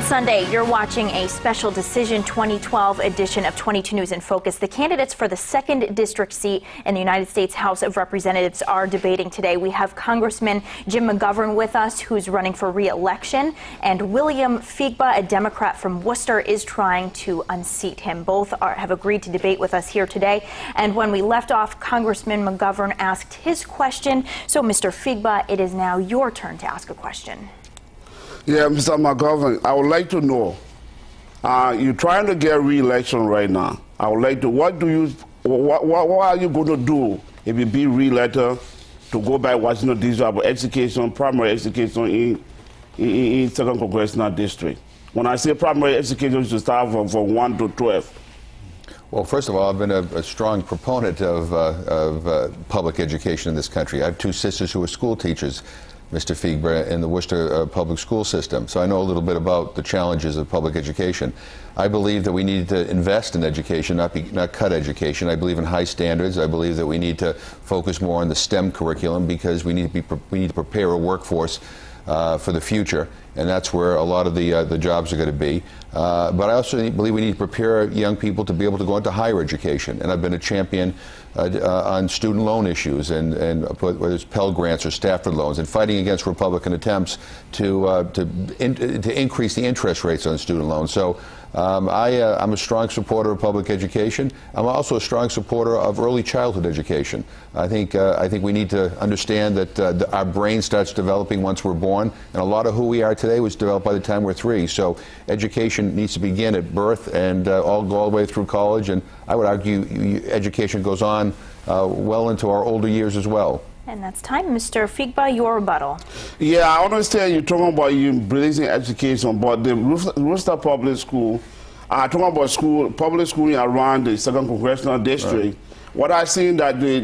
Sunday, you're watching a special Decision 2012 edition of 22 News in Focus. The candidates for the 2nd District seat in the United States House of Representatives are debating today. We have Congressman Jim McGovern with us, who's running for re-election, and William Feegbeh, a Democrat from Worcester, is trying to unseat him. Both have agreed to debate with us here today. And when we left off, Congressman McGovern asked his question. So, Mr. Feegbeh, it is now your turn to ask a question. Yeah, Mr. McGovern, I would like to know, you're trying to get re-election right now. I would like to, what are you going to do if you be re-elected to go back Washington, D.C. about education, primary education in 2nd Congressional District? When I say primary education, you should start from 1 to 12. Well, first of all, I've been a strong proponent of public education in this country. I have 2 sisters who are school teachers, Mr. Feegbeh, in the Worcester public school system. So I know a little bit about the challenges of public education. I believe that we need to invest in education, not cut education. I believe in high standards. I believe that we need to focus more on the STEM curriculum because we need to prepare a workforce for the future, and that's where a lot of the jobs are going to be. But I also believe we need to prepare young people to be able to go into higher education, and I've been a champion on student loan issues, and whether it's Pell Grants or Stafford loans, and fighting against Republican attempts to increase the interest rates on student loans. So I'm a strong supporter of public education. I'm also a strong supporter of early childhood education. I think we need to understand that our brain starts developing once we're born, and a lot of who we are today was developed by the time we're 3. So education needs to begin at birth and go all the way through college. And I would argue education goes on well into our older years as well. And that's time. Mr. Feegbeh, your rebuttal. Yeah, I understand you're talking about you embracing education, but the Worcester Public School, talking about public schooling around the 2nd Congressional District. Right. What I've seen that they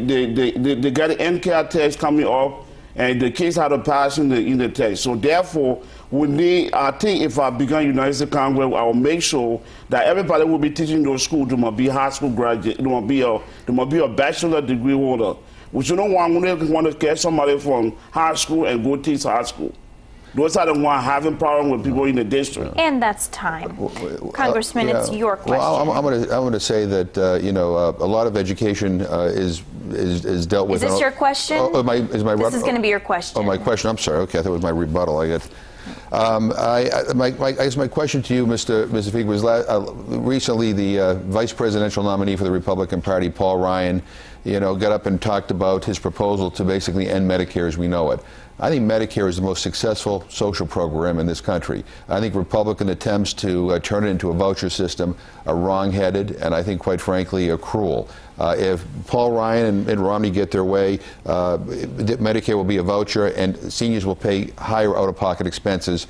got the NCAT test coming up, and the kids had a pass in the test. So therefore, we need, I think if I become United States Congress, I will make sure that everybody will be teaching those schools. They must be high school graduate. They must be a bachelor degree holder. We should not want to get somebody from high school and go teach high school. Those are the ones having problems with people in the district. And that's time. Congressman, it's your question. Well, I'm going to say that a lot of education is dealt with. Is this your question? This is going to be your question. Oh, my question. I'm sorry. Okay, I thought it was my rebuttal. I guess my question to you, Mr. Feegbeh, was recently the vice presidential nominee for the Republican Party, Paul Ryan, got up and talked about his proposal to basically end Medicare as we know it. I think Medicare is the most successful social program in this country. I think Republican attempts to turn it into a voucher system are wrong-headed, and I think, quite frankly, are cruel. If Paul Ryan and Mitt Romney get their way, Medicare will be a voucher, and seniors will pay higher out-of-pocket expenses,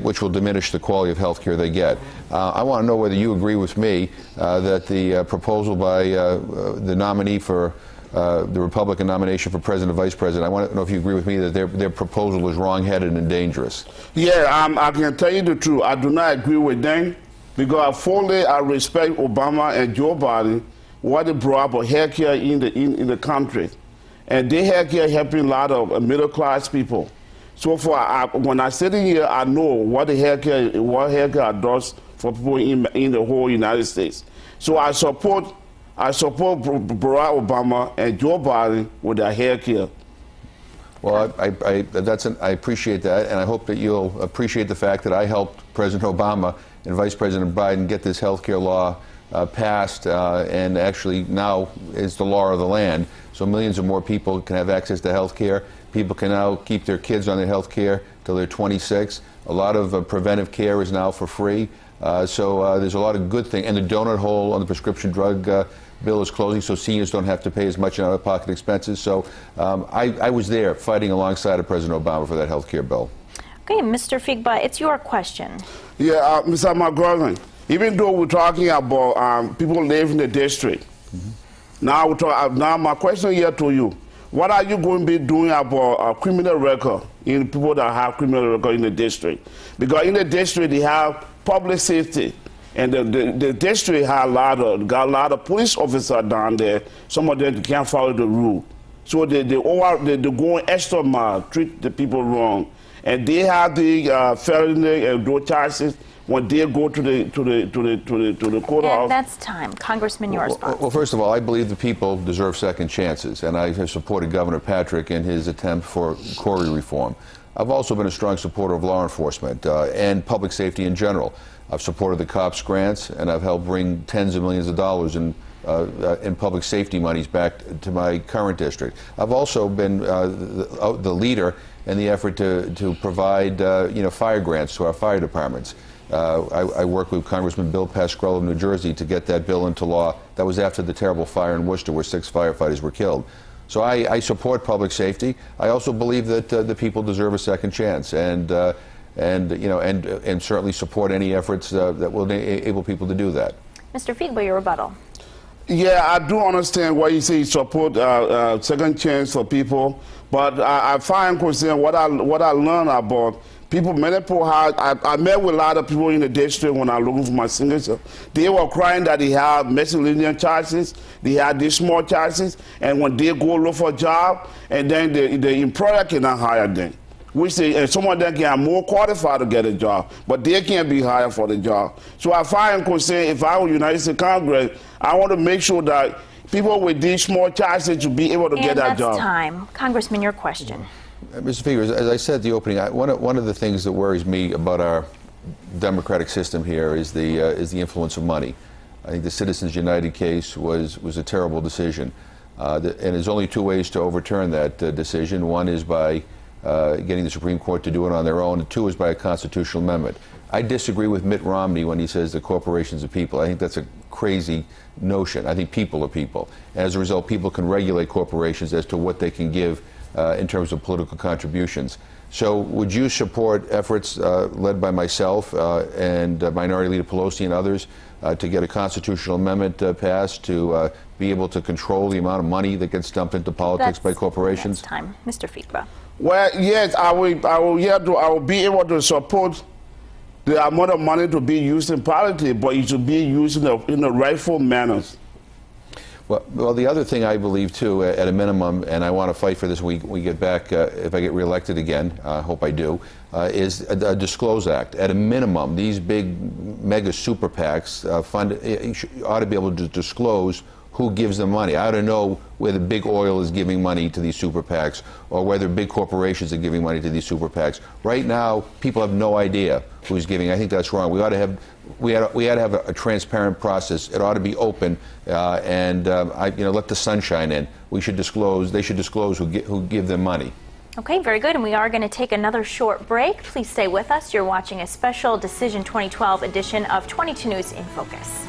which will diminish the quality of health care they get. I want to know whether you agree with me that the proposal by the nominee for the Republican nomination for President and Vice President, I want to know if you agree with me that their proposal is wrong-headed and dangerous. Yeah, I can tell you the truth. I do not agree with them because I respect Obama and Joe Biden, what they brought about health care in the country. And they health care helping a lot of middle-class people. So when I sit in here, I know what health care does for people in the whole United States. So I support Barack Obama and Joe Biden with their health care. Well, I appreciate that, and I hope that you'll appreciate the fact that I helped President Obama and Vice President Biden get this health care law passed, and actually now is the law of the land. So millions of more people can have access to health care. People can now keep their kids on their health care till they're 26. A lot of preventive care is now for free. So there's a lot of good things. And the donut hole on the prescription drug bill is closing, so seniors don't have to pay as much in out-of-pocket expenses. So I was there fighting alongside of President Obama for that health care bill. Okay, Mr. Feegbeh, it's your question. Yeah, Mr. McGovern, even though we're talking about people live in the district, now my question here to you, what are you going to be doing about a criminal record in people that have criminal record in the district? Because in the district, they have public safety. And the district has got a lot of police officers down there. Some of them can't follow the rule. So they go an extra mile, treat the people wrong. And they have the felony and those charges when they go to the courthouse. And that's time. Congressman, your response. Well, first of all, I believe the people deserve second chances, and I have supported Governor Patrick in his attempt for Corey reform. I've also been a strong supporter of law enforcement and public safety in general. I've supported the cops grants, and I've helped bring tens of millions of dollars in public safety monies back to my current district. I've also been the leader in the effort to provide fire grants to our fire departments. I worked with Congressman Bill Pascrell of New Jersey to get that bill into law. That was after the terrible fire in Worcester where 6 firefighters were killed. So I support public safety. I also believe that the people deserve a second chance, and certainly support any efforts that will enable people to do that. Mr. Feegbeh, your rebuttal. Yeah, I do understand why you say you support second chance for people, but I find concern what I learned about people. Many people I met with a lot of people in the district when I was looking for my signature. They were crying that they have miscellaneous charges, they had these small charges, and when they go look for a job, and then the employer cannot hire them. And some of them are more qualified to get a job, but they can't be hired for the job. So I find concern, if I were United States Congress, I want to make sure that people with these small charges to be able to get that job. And that's time. Congressman, your question. Mr. Speaker, as I said at the opening, one of the things that worries me about our democratic system here is the influence of money. I think the Citizens United case was a terrible decision, and there's only two ways to overturn that decision. One is by getting the Supreme Court to do it on their own, and two is by a constitutional amendment. I disagree with Mitt Romney when he says that corporations are people. I think that's a crazy notion. I think people are people. As a result, people can regulate corporations as to what they can give in terms of political contributions. So would you support efforts led by myself and Minority Leader Pelosi and others to get a constitutional amendment passed to be able to control the amount of money that gets dumped into politics by corporations? That's time. Mr. Feegbeh. Well, yes, I will be able to support the amount of money to be used in politics, but it should be used in the rightful manners. Well, the other thing I believe, too, at a minimum, and I want to fight for this when we get back, if I get reelected again, I hope I do, is a Disclose Act. At a minimum, these big mega super PACs ought to be able to disclose who gives them money. I ought to know whether big oil is giving money to these super PACs or whether big corporations are giving money to these super PACs. Right now, people have no idea who's giving. I think that's wrong. We ought to have a transparent process. It ought to be open and let the sunshine in. They should disclose who give them money. Okay, very good. And we are going to take another short break. Please stay with us. You're watching a special Decision 2012 edition of 22 News in Focus.